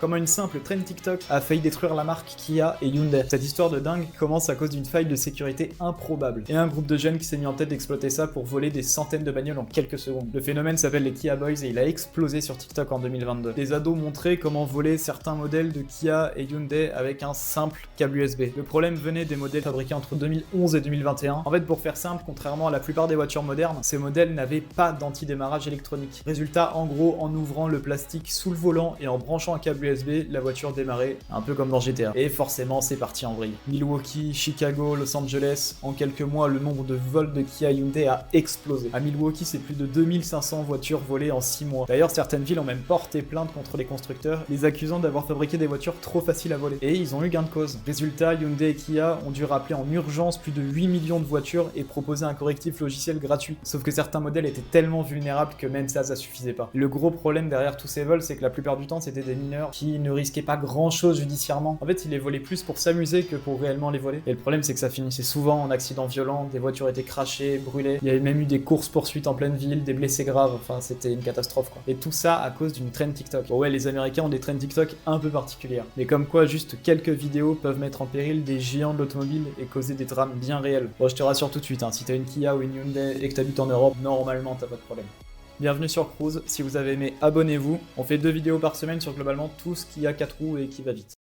Comment une simple trend TikTok a failli détruire la marque Kia et Hyundai. Cette histoire de dingue commence à cause d'une faille de sécurité improbable, et un groupe de jeunes qui s'est mis en tête d'exploiter ça pour voler des centaines de bagnoles en quelques secondes. Le phénomène s'appelle les Kia Boys et il a explosé sur TikTok en 2022. Des ados montraient comment voler certains modèles de Kia et Hyundai avec un simple câble USB. Le problème venait des modèles fabriqués entre 2011 et 2021. En fait, pour faire simple, contrairement à la plupart des voitures modernes, ces modèles n'avaient pas d'anti-démarrage électronique. Résultat, en gros, en ouvrant le plastique sous le volant et en branchant un câble USB, la voiture démarrait un peu comme dans GTA. Et forcément, c'est parti en vrille. Milwaukee, Chicago, Los Angeles, en quelques mois, le nombre de vols de Kia Hyundai a explosé. À Milwaukee, c'est plus de 2500 voitures volées en 6 mois. D'ailleurs, certaines villes ont même porté plainte contre les constructeurs, les accusant d'avoir fabriqué des voitures trop faciles à voler. Et ils ont eu gain de cause. Résultat, Hyundai et Kia ont dû rappeler en urgence plus de 8 millions de voitures et proposer un correctif logiciel gratuit. Sauf que certains modèles étaient tellement vulnérables que même ça suffisait pas. Le gros problème derrière tous ces vols, c'est que la plupart du temps, c'était des mineurs qui ne risquaient pas grand chose judiciairement. En fait, ils les volaient plus pour s'amuser que pour réellement les voler. Et le problème, c'est que ça finissait souvent en accidents violents, des voitures étaient crashées, brûlées, il y avait même eu des courses-poursuites en pleine ville, des blessés graves, enfin c'était une catastrophe quoi. Et tout ça à cause d'une trend TikTok. Bon ouais, les Américains ont des trends TikTok un peu particulières. Mais comme quoi, juste quelques vidéos peuvent mettre en péril des géants de l'automobile et causer des drames bien réels. Bon, je te rassure tout de suite, hein, si t'as une Kia ou une Hyundai et que t'habites en Europe, normalement t'as pas de problème. Bienvenue sur Cruise, si vous avez aimé, abonnez-vous. On fait 2 vidéos par semaine sur globalement tout ce qui a 4 roues et qui va vite.